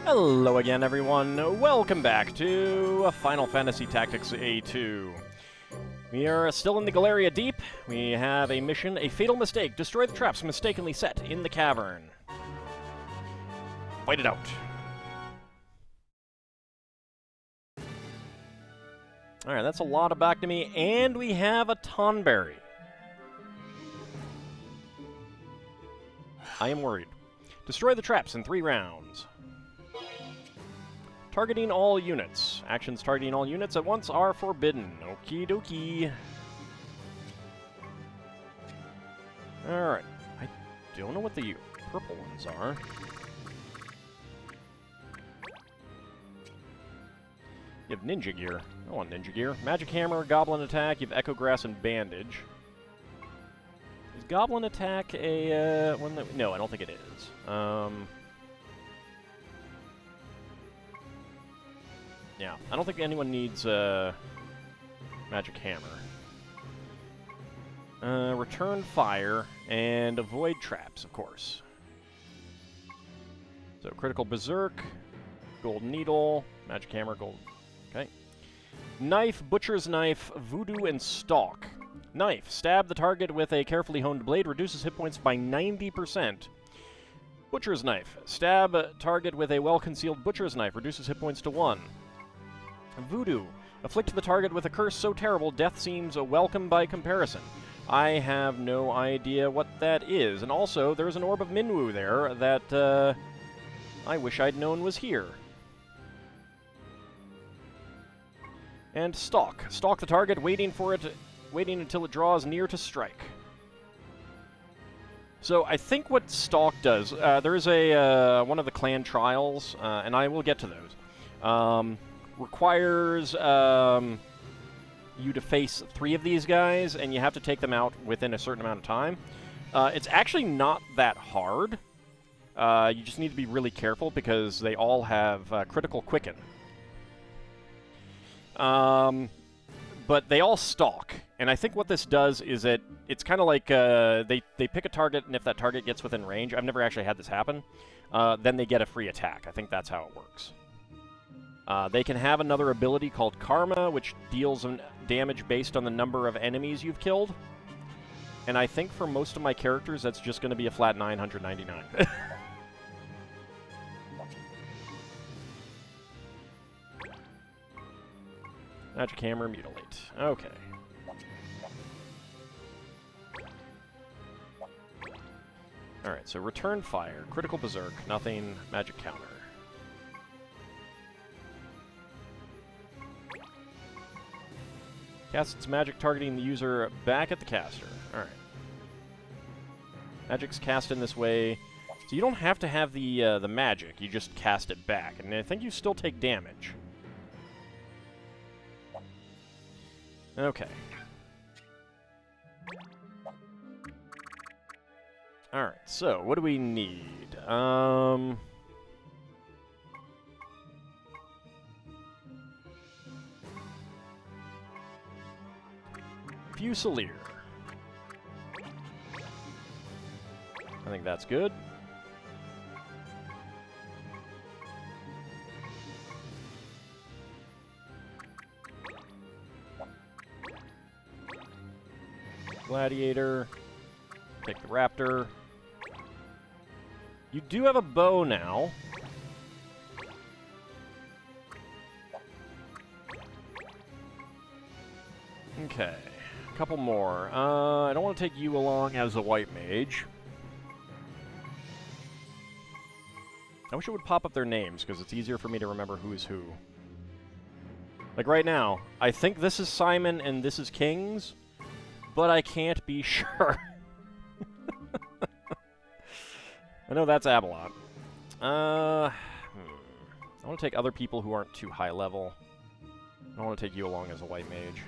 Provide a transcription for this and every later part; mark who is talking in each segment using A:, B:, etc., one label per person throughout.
A: Hello again, everyone. Welcome back to Final Fantasy Tactics A2. We are still in the Galeria Deep. We have a mission, a fatal mistake. Destroy the traps mistakenly set in the cavern. Fight it out. Alright, that's a lot of back to me, and we have a Tonberry. I am worried. Destroy the traps in 3 rounds. Targeting all units. Actions targeting all units at once are forbidden. Okie dokie. Alright. I don't know what the purple ones are. You have Ninja Gear. I want Ninja Gear. Magic Hammer, Goblin Attack, you have Echo Grass, and Bandage. Is Goblin Attack a, one that... No, I don't think it is. Yeah, I don't think anyone needs Magic Hammer. Return Fire, and Avoid Traps, of course. So, Critical Berserk, Gold Needle, Magic Hammer, Gold... Okay. Knife, Butcher's Knife, Voodoo, and Stalk. Knife. Stab the target with a carefully honed blade, reduces hit points by 90%. Butcher's Knife. Stab target with a well-concealed Butcher's Knife, reduces hit points to 1. Voodoo. Afflict the target with a curse so terrible, death seems welcome by comparison. I have no idea what that is. And also, there's an Orb of Minwu there that I wish I'd known was here. And Stalk. Stalk the target, waiting until it draws near to strike. So I think what Stalk does, there is a one of the clan trials, and I will get to those. Requires you to face 3 of these guys, and you have to take them out within a certain amount of time. It's actually not that hard. You just need to be really careful because they all have critical quicken. But they all stalk, and I think what this does is it's kind of like they pick a target, and if that target gets within range, I've never actually had this happen, then they get a free attack. I think that's how it works. They can have another ability called Karma, which deals damage based on the number of enemies you've killed. And I think for most of my characters, that's just going to be a flat 999. Magic Hammer, Mutilate. Okay. Alright, so Return Fire, Critical Berserk, nothing, Magic Counter. Casts its magic targeting the user back at the caster. Alright. Magic's cast in this way. So you don't have to have the magic, you just cast it back. And I think you still take damage. Okay. Alright, so what do we need? Fusilier. I think that's good. Gladiator. Take the Raptor. You do have a bow now. Okay. A couple more. I don't want to take you along as a white mage. I wish it would pop up their names, because it's easier for me to remember who is who. Like right now, I think this is Simon and this is Kings, but I can't be sure. I know that's Avalon. I want to take other people who aren't too high level. I don't want to take you along as a white mage.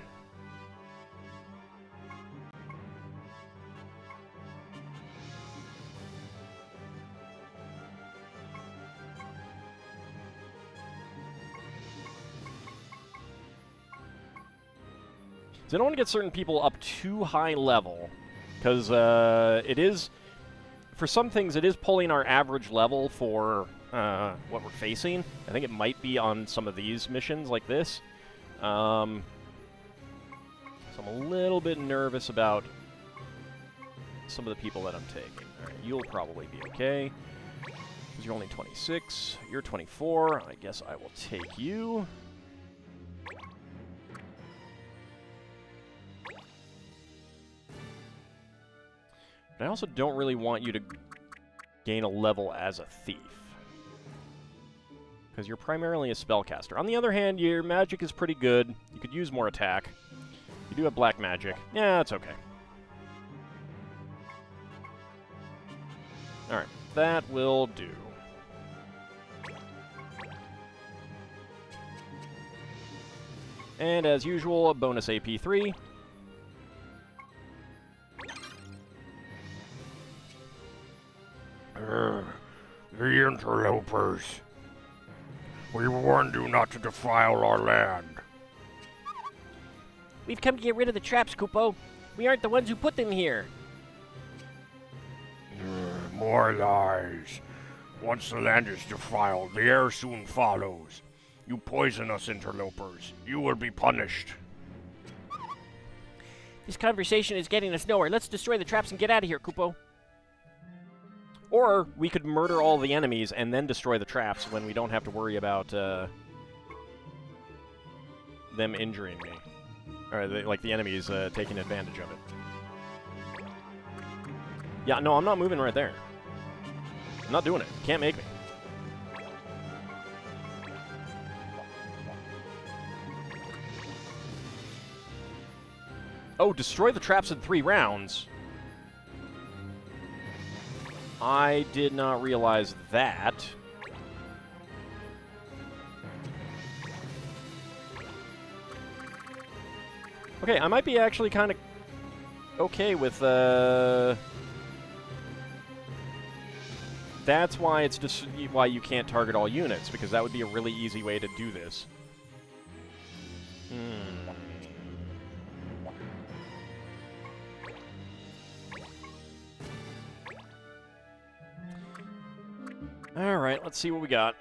A: So I don't want to get certain people up too high level, because it is for some things, it is pulling our average level for what we're facing. I think it might be on some of these missions like this. So I'm a little bit nervous about some of the people that I'm taking. All right, you'll probably be okay. Because you're only 26. You're 24. I guess I will take you. But I also don't really want you to gain a level as a thief. Because you're primarily a spellcaster. On the other hand, your magic is pretty good. You could use more attack. You do have black magic. Yeah, it's okay. Alright, that will do. And as usual, a bonus AP 3.
B: The interlopers. We warned you not to defile our land.
C: We've come to get rid of the traps, Kupo. We aren't the ones who put them here.
B: More lies. Once the land is defiled, the air soon follows. You poison us, interlopers. You will be punished.
C: This conversation is getting us nowhere. Let's destroy the traps and get out of here, Kupo.
A: Or we could murder all the enemies and then destroy the traps when we don't have to worry about them injuring me. Or like the enemies taking advantage of it. Yeah, no, I'm not moving right there. I'm not doing it. Can't make me. Oh, destroy the traps in 3 rounds. I did not realize that. Okay, I might be actually kind of okay with, That's why it's just why you can't target all units, because that would be a really easy way to do this. Alright, let's see what we got.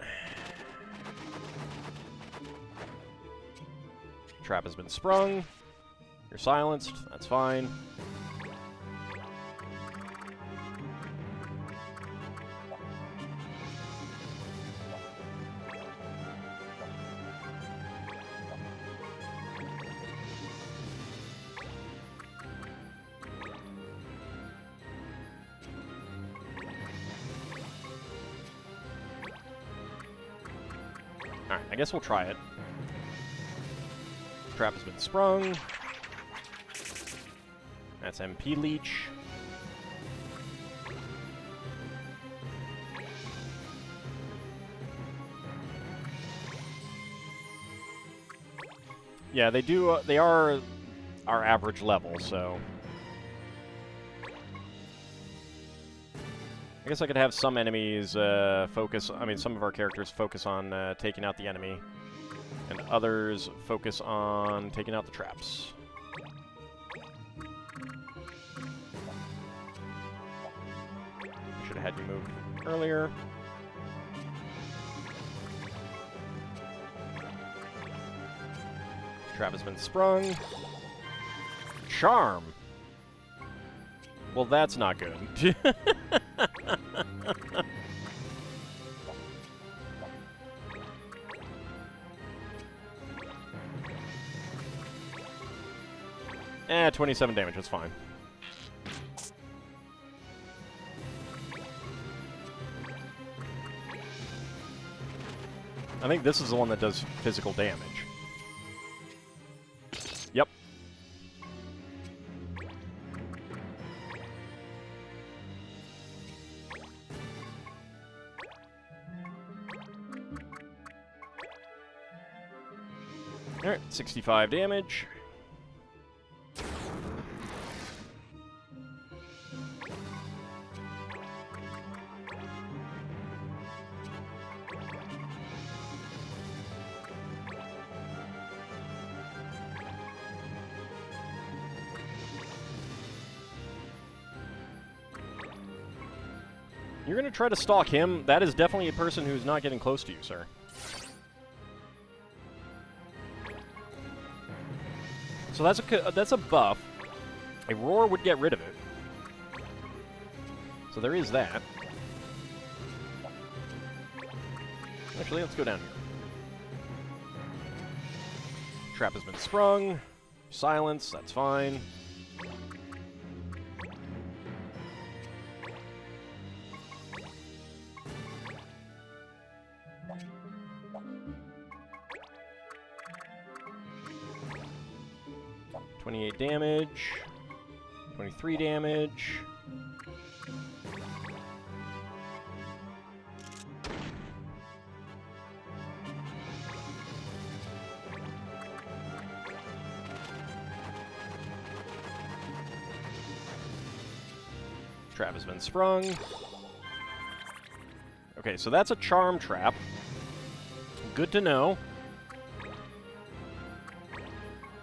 A: Trap has been sprung. You're silenced. That's fine. Alright, I guess we'll try it. Trap has been sprung. That's MP leech. Yeah, they do. They are our average level, so I guess I could have some enemies focus. I mean, some of our characters focus on taking out the enemy, and others focus on taking out the traps. I should have had you move earlier. Trap has been sprung. Charm. Well, that's not good. Eh, 27 damage, that's fine. I think this is the one that does physical damage. Yep. Alright, 65 damage. You're going to try to stalk him. That is definitely a person who's not getting close to you, sir. So that's a buff. A roar would get rid of it. So there is that. Actually, let's go down here. Trap has been sprung. Silence, that's fine. $28 damage. 23 damage. Trap has been sprung. Okay, so that's a charm trap. Good to know.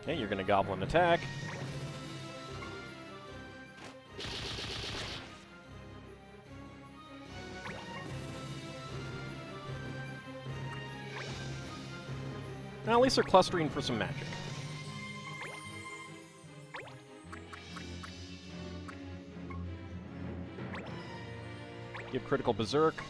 A: Okay, you're gonna goblin attack. Now, at least they're clustering for some magic. Give critical berserk.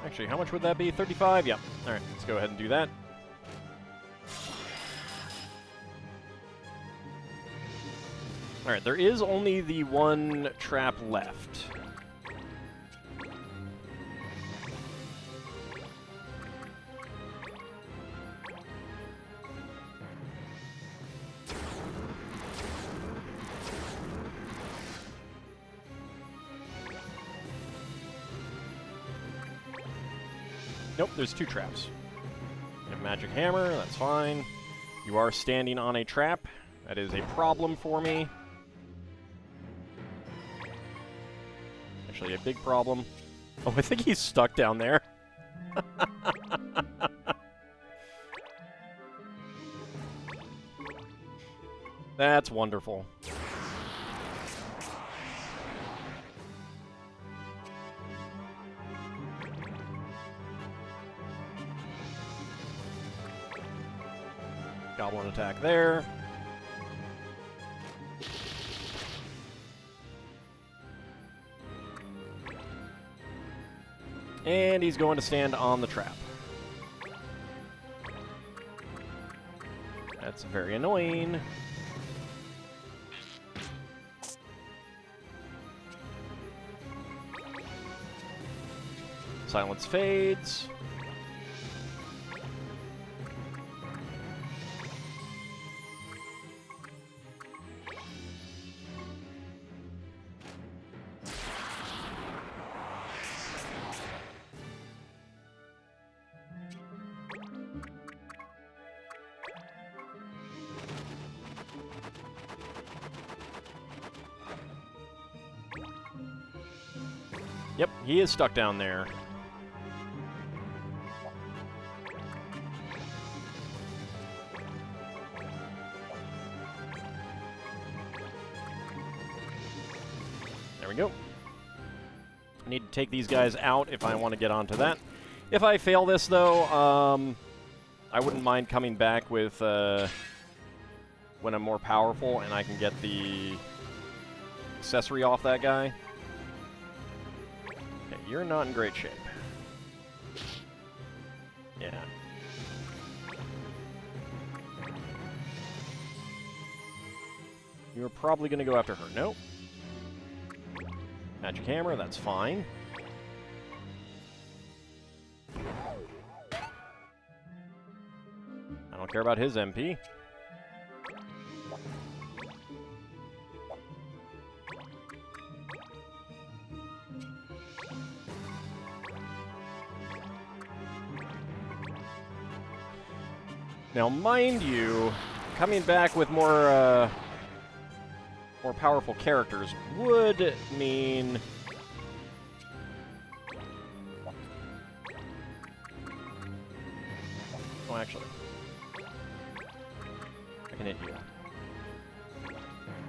A: Actually, how much would that be? 35? Yeah. Alright, let's go ahead and do that. Alright, there is only the one trap left. Nope, there's two traps. You have magic hammer, that's fine. You are standing on a trap. That is a problem for me. Actually, a big problem. Oh, I think he's stuck down there. That's wonderful. Goblin attack there. And he's going to stand on the trap. That's very annoying. Silence fades. Yep, he is stuck down there. There we go. I need to take these guys out if I want to get onto that. If I fail this, though, I wouldn't mind coming back with when I'm more powerful and I can get the accessory off that guy. Okay, you're not in great shape. Yeah. You're probably going to go after her. Nope. Magic hammer, that's fine. I don't care about his MP. Now, mind you, coming back with more more powerful characters would mean... Oh, actually. I can hit you.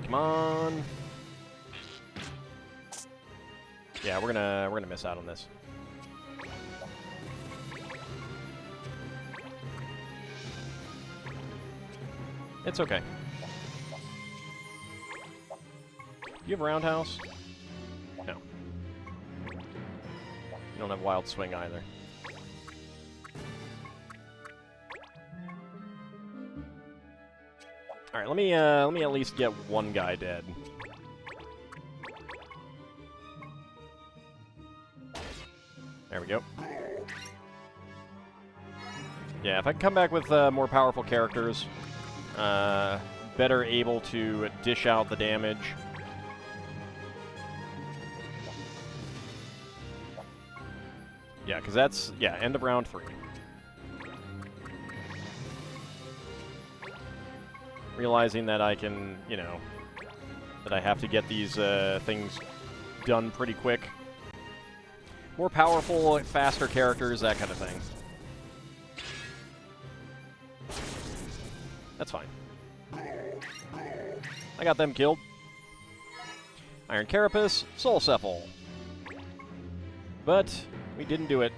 A: Come on. Yeah, we're gonna miss out on this. It's okay. Do you have Roundhouse? No. You don't have Wild Swing either. Alright, let me at least get one guy dead. There we go. Yeah, if I can come back with more powerful characters, better able to dish out the damage. Yeah, because that's, yeah, end of round 3. Realizing that I can, you know, that I have to get these things done pretty quick. More powerful, faster characters, that kind of thing. That's fine. I got them killed. Iron Carapace, Soul Sepal. But we didn't do it.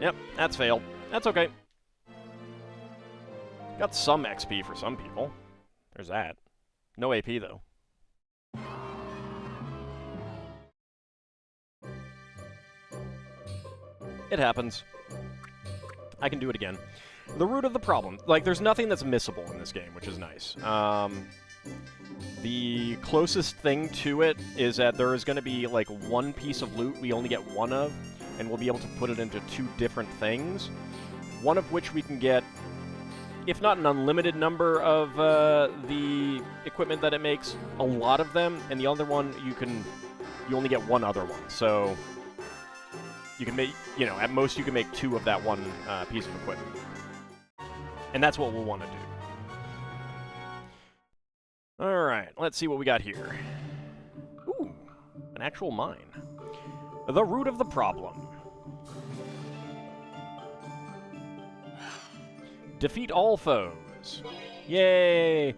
A: Yep, that's failed. That's okay. Got some XP for some people. There's that. No AP, though. It happens. I can do it again. The root of the problem. Like, there's nothing that's missable in this game, which is nice. The closest thing to it is that there is going to be, like, one piece of loot we only get one of, and we'll be able to put it into 2 different things, one of which we can get, if not an unlimited number of the equipment that it makes, a lot of them, and the other one you only get one other one. So you can make, you know, at most you can make 2 of that one piece of equipment. And that's what we'll want to do. Alright, let's see what we got here. Ooh, an actual mine. The root of the problem. Defeat all foes. Yay!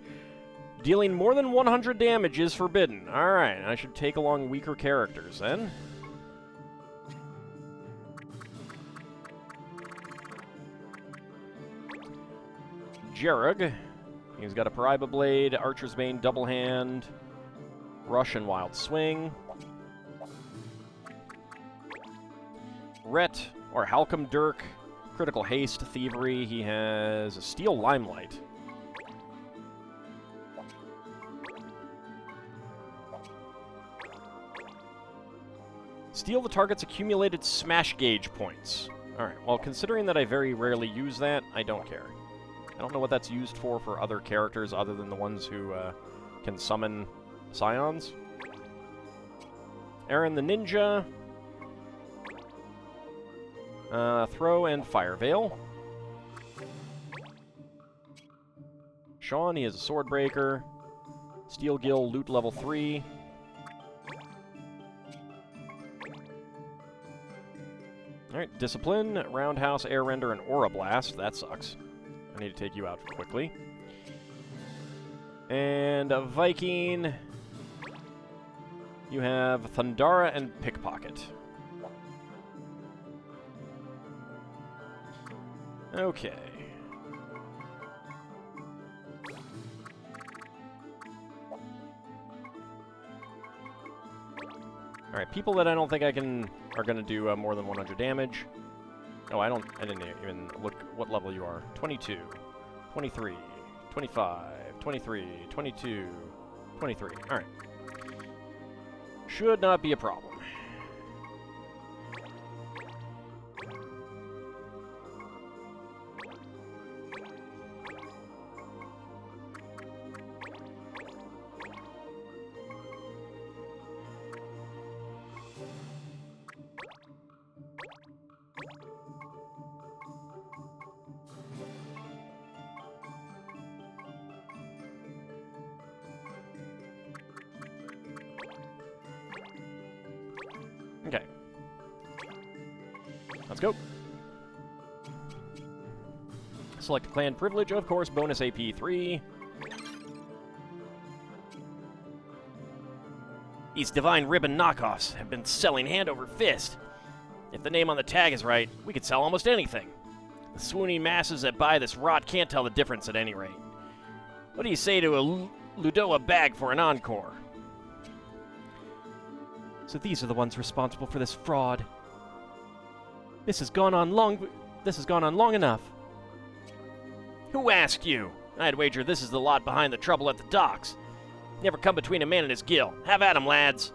A: Dealing more than 100 damage is forbidden. Alright, I should take along weaker characters then. Jarug. He's got a Paraiba Blade, Archer's Bane, Double Hand, Rush and Wild Swing. Rhett, or Halcom Dirk. Critical Haste, Thievery. He has a Steel Limelight. Steal the target's accumulated smash gauge points. Alright, well, considering that I very rarely use that, I don't care. I don't know what that's used for other characters other than the ones who can summon Scions. Aaron the Ninja. Throw and Fire Veil. Sean, he has a Swordbreaker. Steel Gill, Loot level 3. Alright, Discipline, Roundhouse, Air Render, and Aura Blast. That sucks. I need to take you out quickly. And a Viking. You have Thundara and Pickpocket. Okay. Alright, people that I don't think I can are going to do more than 100 damage. Oh, I didn't even look what level you are. 22, 23, 25, 23, 22, 23. Alright. Should not be a problem. Okay. Let's go. Select clan privilege, of course, bonus AP 3. These Divine Ribbon knockoffs have been selling hand over fist. If the name on the tag is right, we could sell almost anything. The swooning masses that buy this rot can't tell the difference at any rate. What do you say to a Ludoa bag for an encore? So these are the ones responsible for this fraud. This has gone on long enough. Who asked you? I'd wager this is the lot behind the trouble at the docks. Never come between a man and his gill. Have at 'em, lads.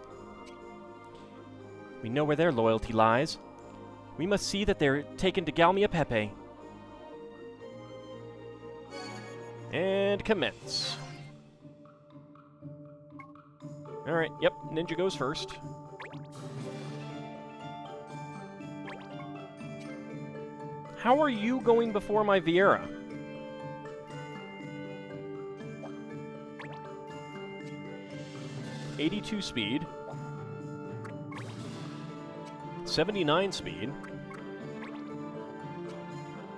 A: We know where their loyalty lies. We must see that they're taken to Galmia Pepe. And commence. Alright, yep, Ninja goes first. How are you going before my Viera? '82 speed. 79 speed.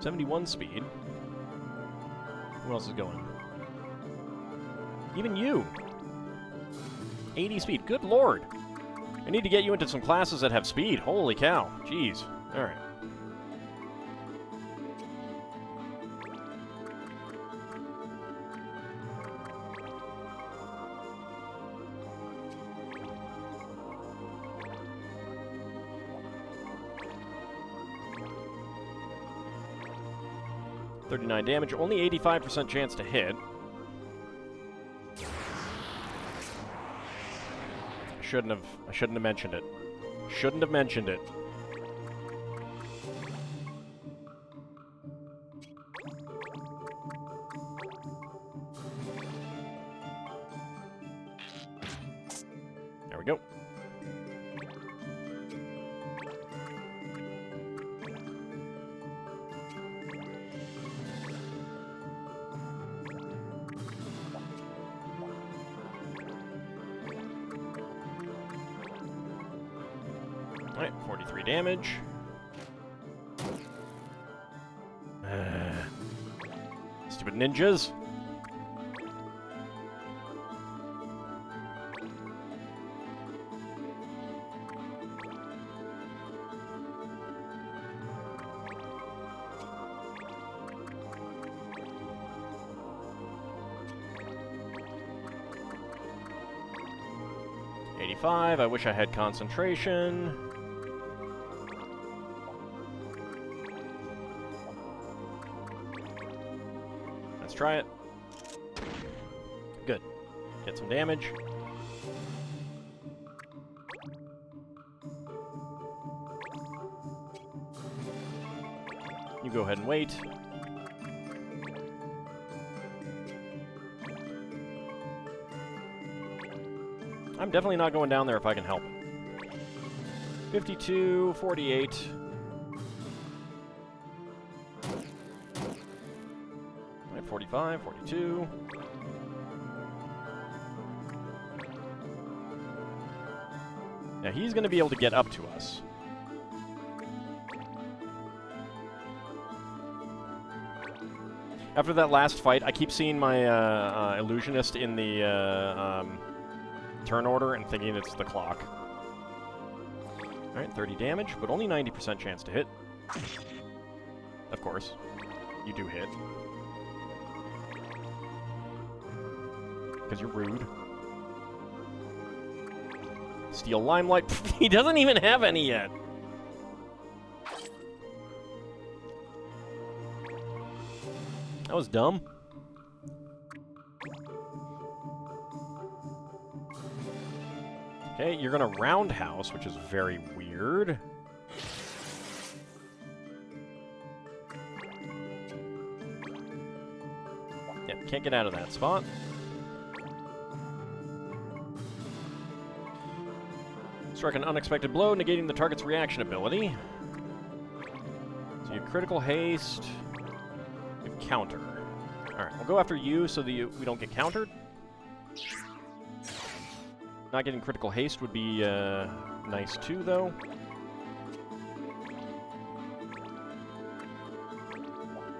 A: 71 speed. Who else is going? Even you! 80 speed. Good lord! I need to get you into some classes that have speed. Holy cow. Jeez. Alright. .39 damage, only 85% chance to hit. I shouldn't have mentioned it. Shouldn't have mentioned it. There we go. Alright, 43 damage. Stupid ninjas. .85, I wish I had concentration. Let's try it. Good. Get some damage. You go ahead and wait. I'm definitely not going down there if I can help it. 52, 48. Right, 45, 42. Now he's going to be able to get up to us. After that last fight, I keep seeing my illusionist in the turn order and thinking it's the clock. Alright, 30 damage, but only 90% chance to hit. Of course, you do hit. Because you're rude. Steel Limelight. He doesn't even have any yet. That was dumb. Okay, you're gonna roundhouse, which is very weird. Yeah, can't get out of that spot. Strike an unexpected blow, negating the target's reaction ability. So you have critical haste. You have counter. Alright, we'll go after you so that we don't get countered. Not getting critical haste would be nice too, though.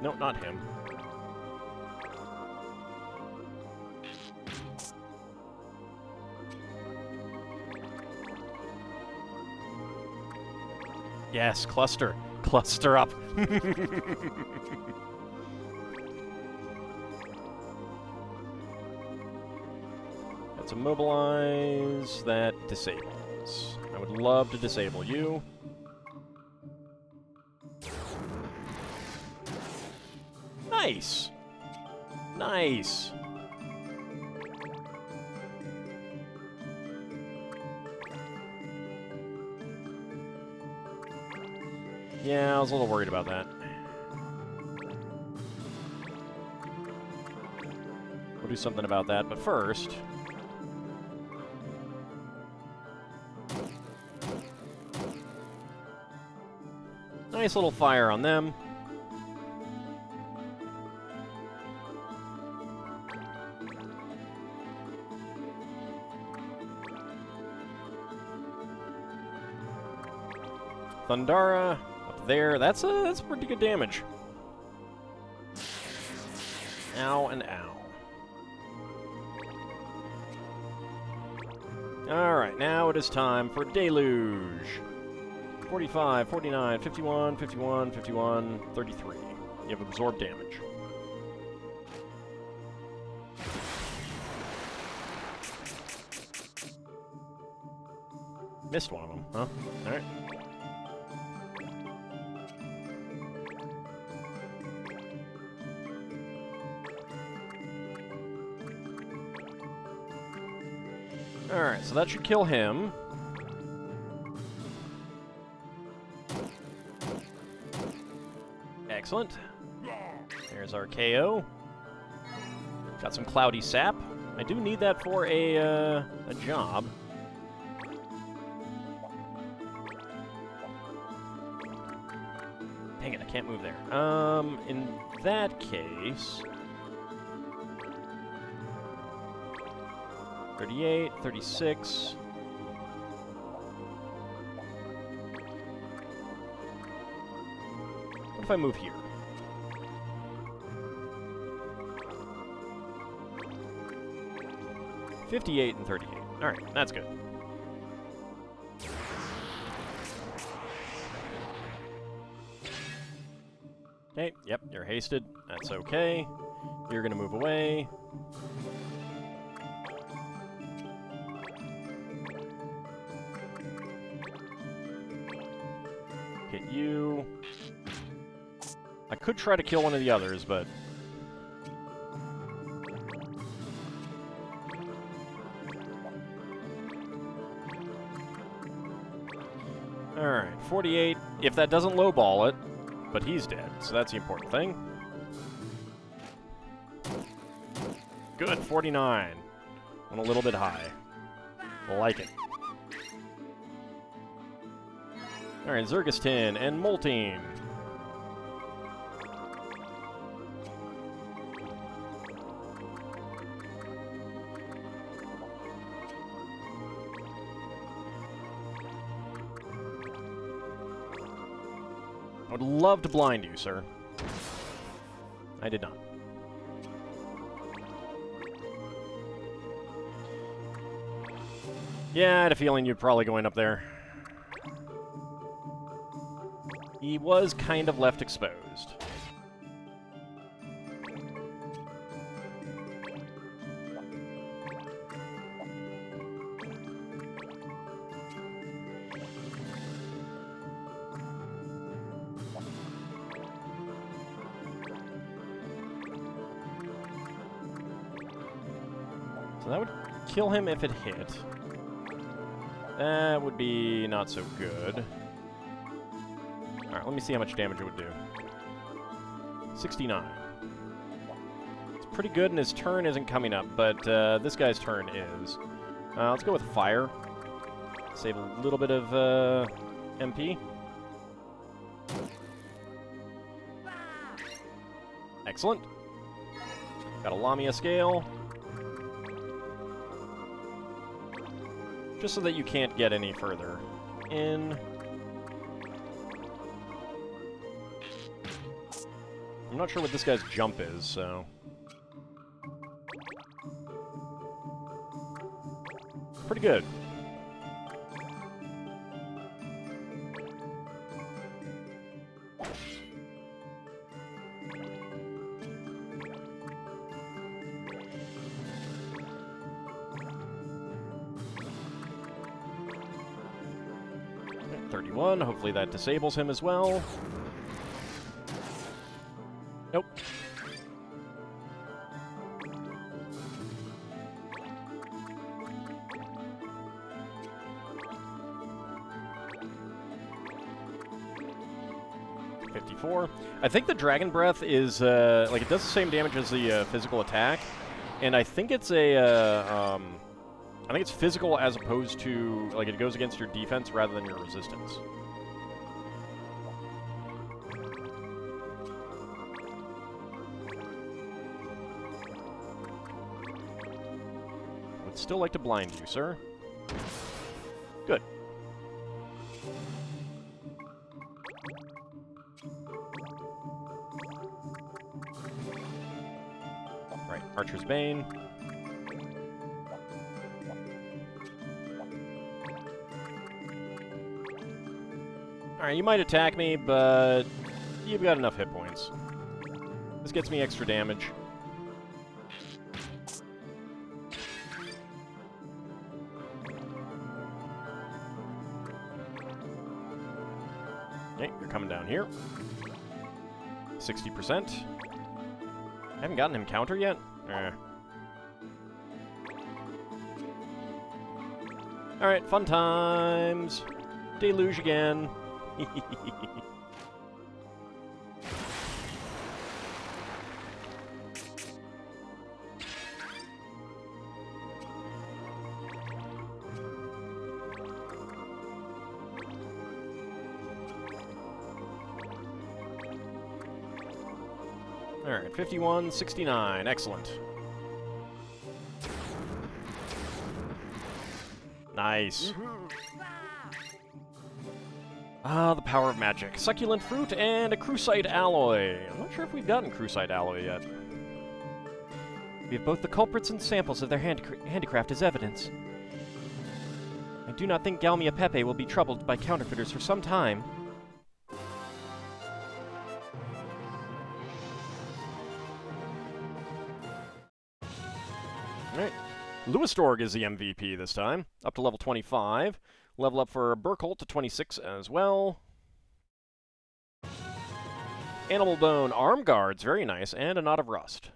A: No, not him. Yes, cluster. Cluster up. Let's immobilize. That disables. I would love to disable you. Nice! Nice! Yeah, I was a little worried about that. We'll do something about that, but first... nice little fire on them. Thundara up there. That's pretty good damage. Ow and ow. Alright, now it is time for Deluge. 45, 49, 51, 51, 51, 33. You have absorbed damage. Missed one of them, huh? Alright. Alright, so that should kill him. Excellent. There's our KO. Got some cloudy sap. I do need that for a job. Dang it, I can't move there. In that case... 38, 36... What if I move here? $58 and 38. Alright, that's good. Okay, yep, you're hasted. That's okay. You're gonna move away. Hit you. I could try to kill one of the others, but... Alright, 48. If that doesn't lowball it, but he's dead, so that's the important thing. Good, 49. Went a little bit high. Like it. Alright, Zergistin and Moltene. I would love to blind you, sir. I did not. Yeah, I had a feeling you'd probably go in up there. He was kind of left exposed. So that would kill him if it hit. That would be not so good. Alright, let me see how much damage it would do. 69. It's pretty good, and his turn isn't coming up, but this guy's turn is. Let's go with fire. Save a little bit of MP. Excellent. Got a Lamia scale. Just so that you can't get any further in. I'm not sure what this guy's jump is, so... Pretty good. Okay, 31. Hopefully that disables him as well. Nope. I think the Dragon Breath is, like, it does the same damage as the physical attack, and I think it's I think it's physical as opposed to, like, it goes against your defense rather than your resistance. Would still like to blind you, sir. Good. Archer's Bane. Alright, you might attack me, but you've got enough hit points. This gets me extra damage. Okay, you're coming down here. 60%. I haven't gotten him counter yet? Alright, fun times. Deluge again. Alright, 51, 69. Excellent. Nice. Ah, the power of magic. Succulent fruit and a Crucite alloy. I'm not sure if we've gotten Crucite alloy yet. We have both the culprits and samples of their handicraft as evidence. I do not think Galmia Pepe will be troubled by counterfeiters for some time. Alright. Lewistorg is the MVP this time, up to level 25. Level up for Burkholt to 26 as well. Animal Bone Arm Guards, very nice, and a Knot of Rust.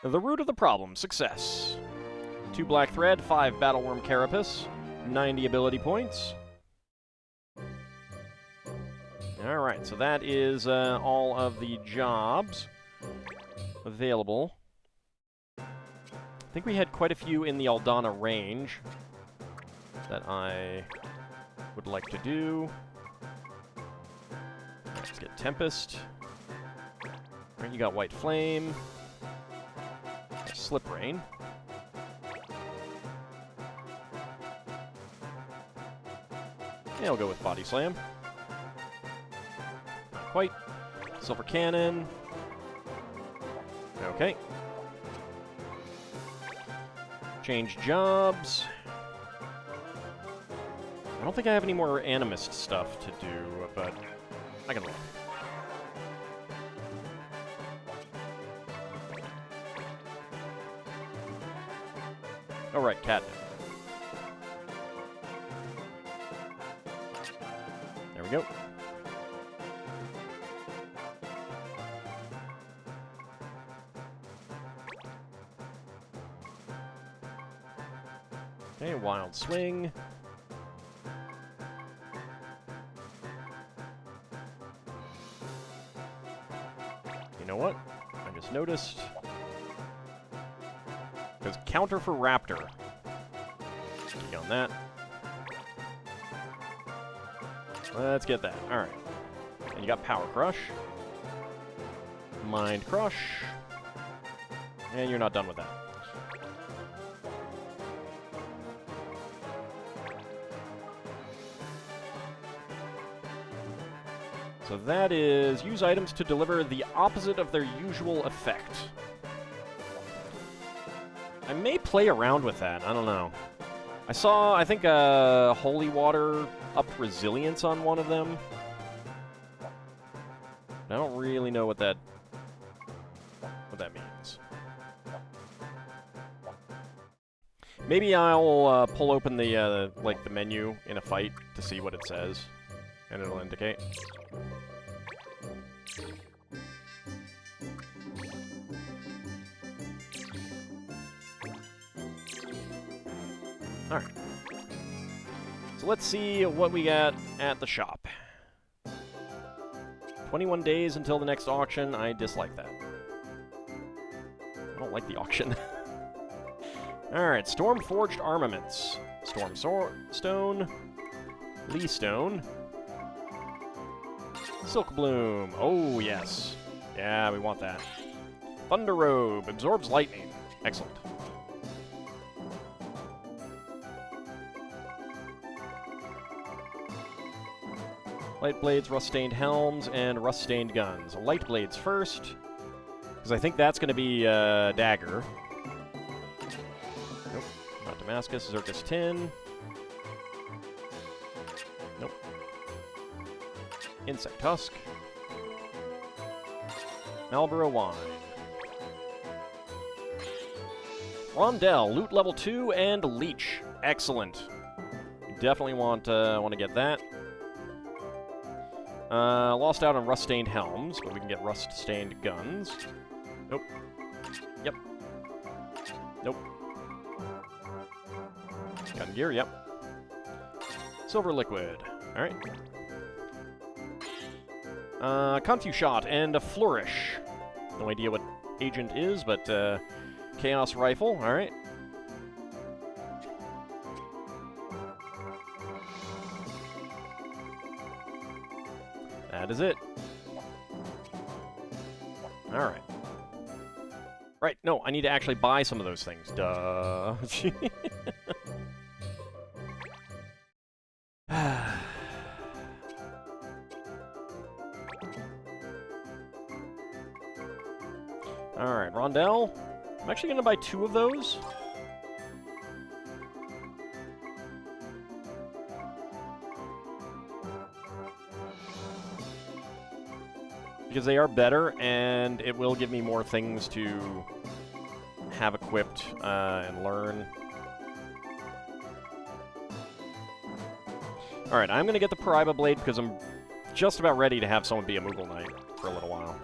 A: The root of the problem, success. 2 Black Thread, 5 Battleworm Carapace, 90 ability points. Alright, so that is all of the jobs available. I think we had quite a few in the Aldana range that I would like to do. Let's get Tempest. Alright, you got White Flame. Slip Rain. Yeah, I'll go with Body Slam. Not quite. Silver Cannon. Okay. Change jobs. I don't think I have any more Animist stuff to do, but I can look. Oh, right, Catnip. There we go. Okay, Wild Swing. You know what? I just noticed. There's counter for Raptor. Key on that. Let's get that. Alright. And you got Power Crush. Mind Crush. And you're not done with that. So that is use items to deliver the opposite of their usual effect. I may play around with that. I don't know. I saw, I think, Holy Water upped resilience on one of them. I don't really know what that means. Maybe I'll pull open the like the menu in a fight to see what it says, and it'll indicate. All right. So let's see what we got at the shop. 21 days until the next auction. I dislike that. I don't like the auction. Alright, Storm-Forged Armaments. Stone, Lee Stone, Silk Bloom. Oh, yes. Yeah, we want that. Thunder Robe. Absorbs lightning. Excellent. Light Blades, Rust-Stained Helms, and Rust-Stained Guns. Light Blades first, because I think that's going to be Dagger. Nope, not Damascus. Zircus Tin. Nope. Insect Husk. Marlboro Wine. Rondell, Loot Level 2, and Leech. Excellent. Definitely want to get that. Lost out on Rust-Stained Helms, but we can get Rust-Stained Guns. Nope. Yep. Nope. Gun Gear, yep. Silver Liquid. Alright. Confuse Shot and a Flourish. No idea what agent is, but Chaos Rifle. Alright. That is it. Alright. Right, no, I need to actually buy some of those things. Duh. Alright, Rondell. I'm actually going to buy 2 of those. Because they are better, and it will give me more things to have equipped and learn. Alright, I'm going to get the Paraiba Blade because I'm just about ready to have someone be a Moogle Knight for a little while.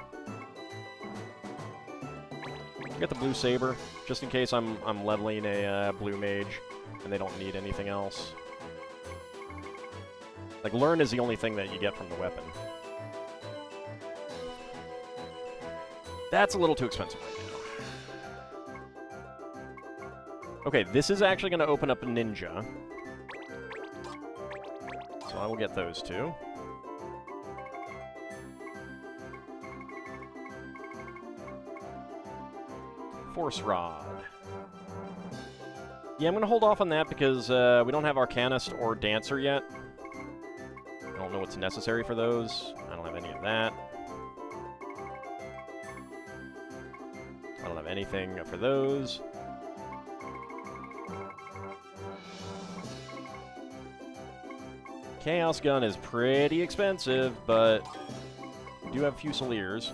A: Get the Blue Saber, just in case I'm leveling a Blue Mage and they don't need anything else. Like, learn is the only thing that you get from the weapon. That's a little too expensive right now. Okay, this is actually going to open up a ninja. So I will get those 2. Force Rod. Yeah, I'm going to hold off on that because we don't have Arcanist or Dancer yet. I don't know what's necessary for those. I don't have any of that. I don't have anything for those. Chaos Gun is pretty expensive, but we do have Fusiliers.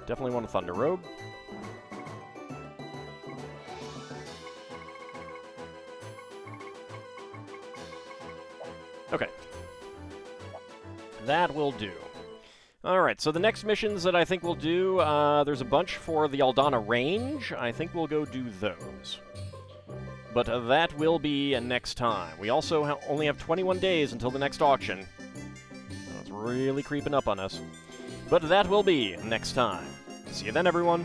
A: Definitely want a Thunder Robe. Okay. That will do. Alright, so the next missions that I think we'll do, there's a bunch for the Aldana range. I think we'll go do those. But that will be next time. We also only have 21 days until the next auction. So it's really creeping up on us. But that will be next time. See you then, everyone.